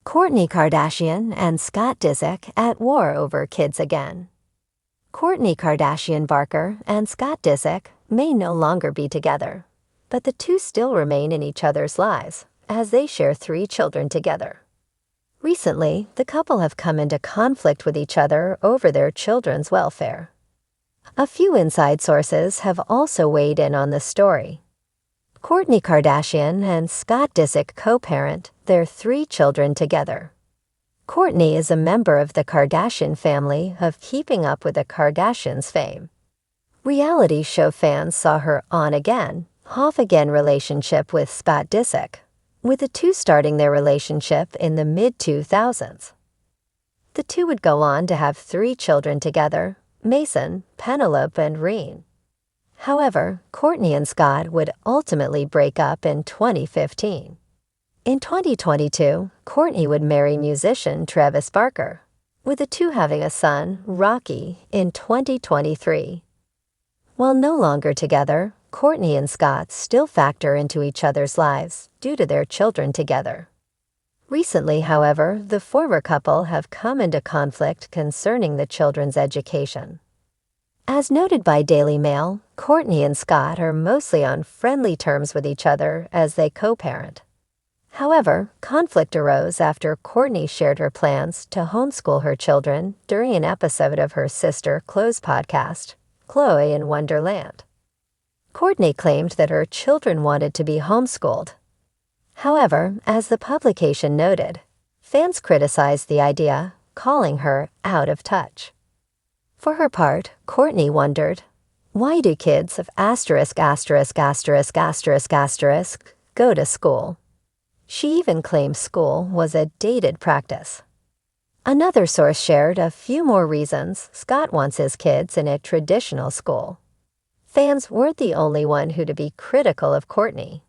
Kourtney Kardashian and Scott Disick at war over kids again. Kourtney Kardashian Barker and Scott Disick may no longer be together, but the two still remain in each other's lives as they share 3 children together. Recently, the couple have come into conflict with each other over their children's welfare. A few inside sources have also weighed in on the story. Kourtney Kardashian and Scott Disick co-parent their 3 children together. Kourtney is a member of the Kardashian family of Keeping Up with the Kardashians fame. Reality show fans saw her on-again, off-again relationship with Scott Disick, with the two starting their relationship in the mid-2000s. The two would go on to have 3 children together, Mason, Penelope, and Reen. However, Kourtney and Scott would ultimately break up in 2015. In 2022, Kourtney would marry musician Travis Barker, with the two having a son, Rocky, in 2023. While no longer together, Kourtney and Scott still factor into each other's lives due to their children together. Recently, however, the former couple have come into conflict concerning the children's education. As noted by Daily Mail, Kourtney and Scott are mostly on friendly terms with each other as they co-parent. However, conflict arose after Kourtney shared her plans to homeschool her children during an episode of her sister Khloe's podcast, Khloe in Wonderland. Kourtney claimed that her children wanted to be homeschooled. However, as the publication noted, fans criticized the idea, calling her out of touch. For her part, Kourtney wondered, why do kids of ******** go to school? She even claimed school was a dated practice. Another source shared a few more reasons Scott wants his kids in a traditional school. Fans weren't the only one who to be critical of Kourtney.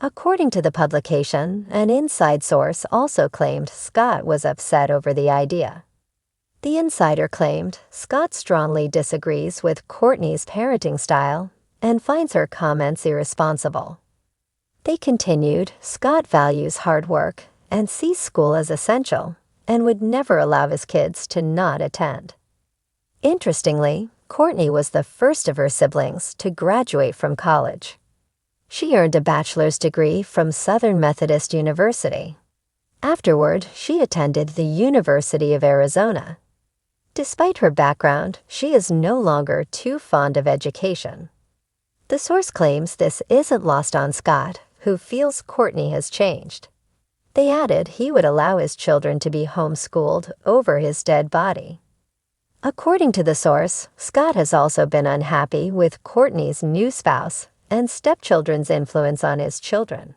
According to the publication, an inside source also claimed Scott was upset over the idea. The insider claimed Scott strongly disagrees with Kourtney's parenting style and finds her comments irresponsible. They continued, Scott values hard work and sees school as essential and would never allow his kids to not attend. Interestingly, Kourtney was the first of her siblings to graduate from college. She earned a bachelor's degree from Southern Methodist University. Afterward, she attended the University of Arizona. Despite her background, she is no longer too fond of education. The source claims this isn't lost on Scott, who feels Kourtney has changed. They added he would allow his children to be homeschooled over his dead body. According to the source, Scott has also been unhappy with Kourtney's new spouse and stepchildren's influence on his children.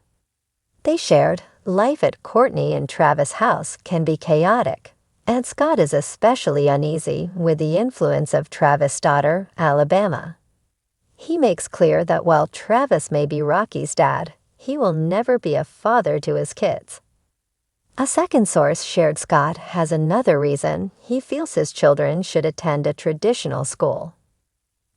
They shared, life at Kourtney and Travis' house can be chaotic, and Scott is especially uneasy with the influence of Travis' daughter, Alabama. He makes clear that while Travis may be Rocky's dad, he will never be a father to his kids. A second source shared Scott has another reason he feels his children should attend a traditional school.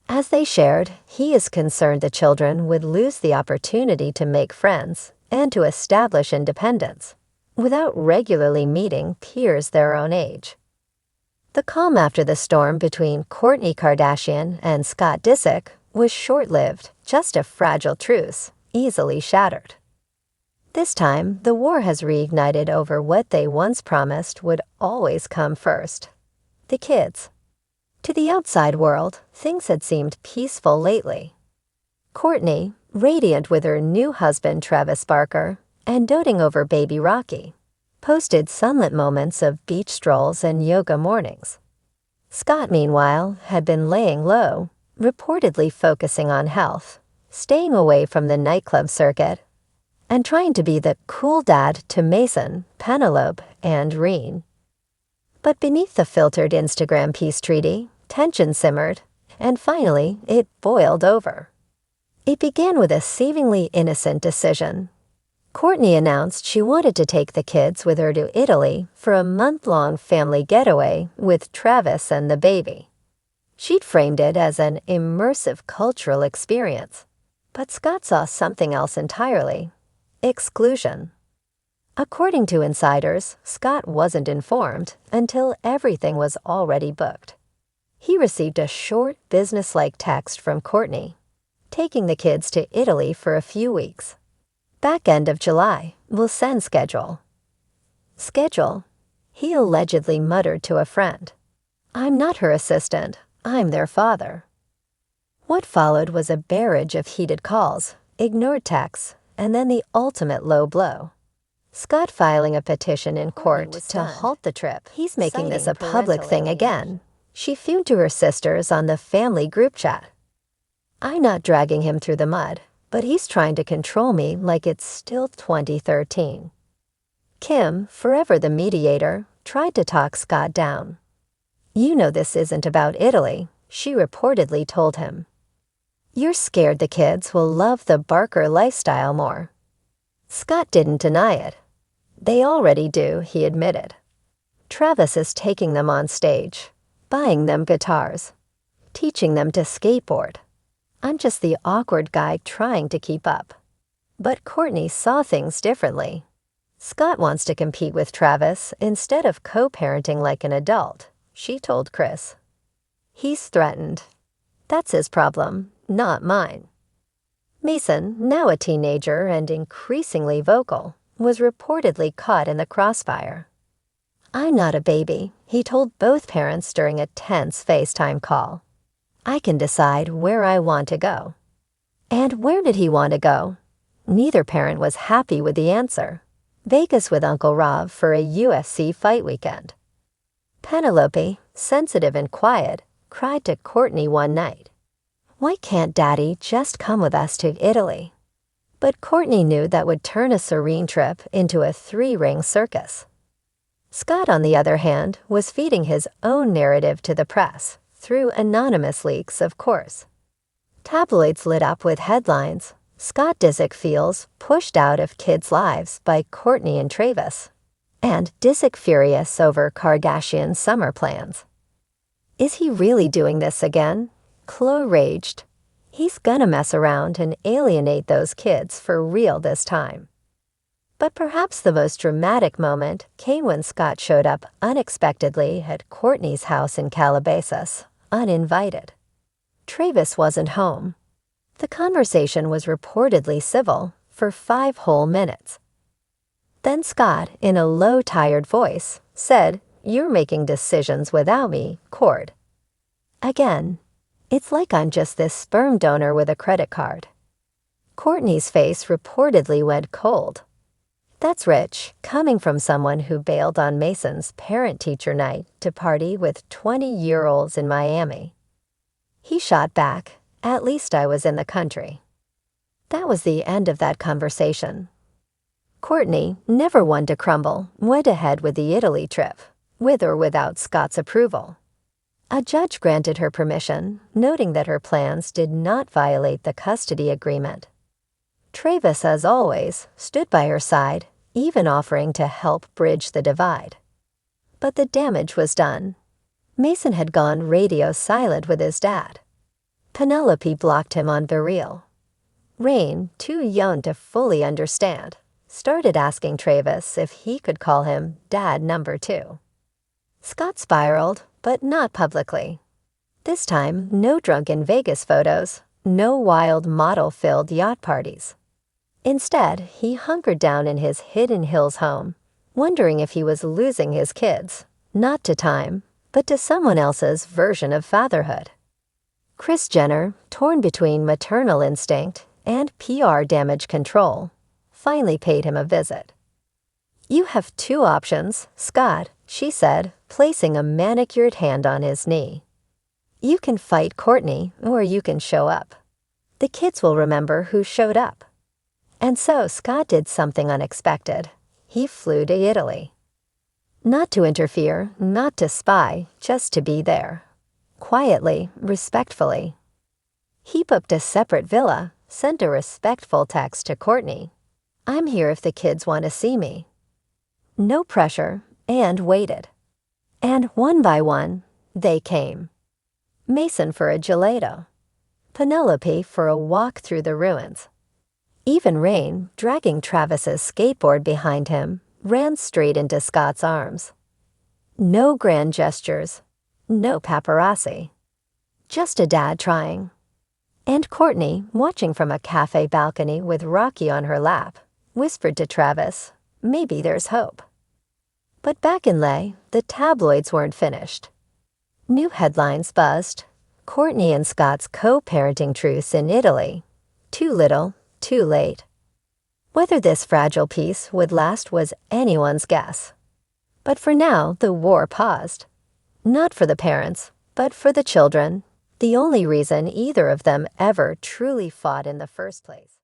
As they shared, he is concerned the children would lose the opportunity to make friends and to establish independence, without regularly meeting peers their own age. The calm after the storm between Kourtney Kardashian and Scott Disick was short-lived, just a fragile truce, easily shattered. This time, the war has reignited over what they once promised would always come first: the kids. To the outside world, things had seemed peaceful lately. Kourtney, radiant with her new husband Travis Barker, and doting over baby Rocky, posted sunlit moments of beach strolls and yoga mornings. Scott, meanwhile, had been laying low, reportedly focusing on health, staying away from the nightclub circuit, and trying to be the cool dad to Mason, Penelope, and Reen. But beneath the filtered Instagram peace treaty, tension simmered, and finally it boiled over. It began with a seemingly innocent decision. Kourtney announced she wanted to take the kids with her to Italy for a month-long family getaway with Travis and the baby. She'd framed it as an immersive cultural experience, but Scott saw something else entirely: exclusion. According to insiders, Scott wasn't informed until everything was already booked. He received a short, business-like text from Kourtney, taking the kids to Italy for a few weeks. Back end of July, we'll send schedule. Schedule? He allegedly muttered to a friend. I'm not her assistant, I'm their father. What followed was a barrage of heated calls, ignored texts, and then the ultimate low blow. Scott filing a petition in court to halt the trip. He's making this a public thing again. She fumed to her sisters on the family group chat. I'm not dragging him through the mud, but he's trying to control me like it's still 2013. Kim, forever the mediator, tried to talk Scott down. You know this isn't about Italy, she reportedly told him. You're scared the kids will love the Barker lifestyle more. Scott didn't deny it. They already do, he admitted. Travis is taking them on stage, buying them guitars, teaching them to skateboard. I'm just the awkward guy trying to keep up. But Kourtney saw things differently. Scott wants to compete with Travis instead of co-parenting like an adult, she told Chris. He's threatened. That's his problem, not mine. Mason, now a teenager and increasingly vocal, was reportedly caught in the crossfire. I'm not a baby, he told both parents during a tense FaceTime call. I can decide where I want to go. And where did he want to go? Neither parent was happy with the answer. Vegas with Uncle Rob for a UFC fight weekend. Penelope, sensitive and quiet, cried to Kourtney one night. Why can't Daddy just come with us to Italy? But Kourtney knew that would turn a serene trip into a three-ring circus. Scott, on the other hand, was feeding his own narrative to the press, through anonymous leaks, of course. Tabloids lit up with headlines, Scott Disick feels pushed out of kids' lives by Kourtney and Travis, and Disick furious over Kardashian summer plans. Is he really doing this again? Khloe raged. He's gonna mess around and alienate those kids for real this time. But perhaps the most dramatic moment came when Scott showed up unexpectedly at Kourtney's house in Calabasas, uninvited. Travis wasn't home. The conversation was reportedly civil for 5 whole minutes. Then Scott, in a low, tired voice, said, You're making decisions without me, Kourt. Again, it's like I'm just this sperm donor with a credit card. Kourtney's face reportedly went cold. That's rich, coming from someone who bailed on Mason's parent-teacher night to party with 20-year-olds in Miami. He shot back, At least I was in the country. That was the end of that conversation. Kourtney, never one to crumble, went ahead with the Italy trip, with or without Scott's approval. A judge granted her permission, noting that her plans did not violate the custody agreement. Travis, as always, stood by her side, even offering to help bridge the divide. But the damage was done. Mason had gone radio silent with his dad. Penelope blocked him on Vireel. Rain, too young to fully understand, started asking Travis if he could call him Dad Number 2. Scott spiraled, but not publicly. This time, no drunken Vegas photos, no wild model-filled yacht parties. Instead, he hunkered down in his Hidden Hills home, wondering if he was losing his kids, not to time, but to someone else's version of fatherhood. Kris Jenner, torn between maternal instinct and PR damage control, finally paid him a visit. "You have two options, Scott," she said, placing a manicured hand on his knee. "You can fight Kourtney, or you can show up. The kids will remember who showed up." And so Scott did something unexpected. He flew to Italy. Not to interfere, not to spy, just to be there. Quietly, respectfully. He booked a separate villa, sent a respectful text to Kourtney. "I'm here if the kids want to see me." No pressure, and waited. And one by one, they came. Mason for a gelato. Penelope for a walk through the ruins. Even Rain, dragging Travis's skateboard behind him, ran straight into Scott's arms. No grand gestures, no paparazzi. Just a dad trying. And Kourtney, watching from a cafe balcony with Rocky on her lap, whispered to Travis, "Maybe there's hope." But back in Leh, the tabloids weren't finished. New headlines buzzed. Kourtney and Scott's co-parenting truce in Italy. Too little, too late. Whether this fragile peace would last was anyone's guess. But for now, the war paused. Not for the parents, but for the children, the only reason either of them ever truly fought in the first place.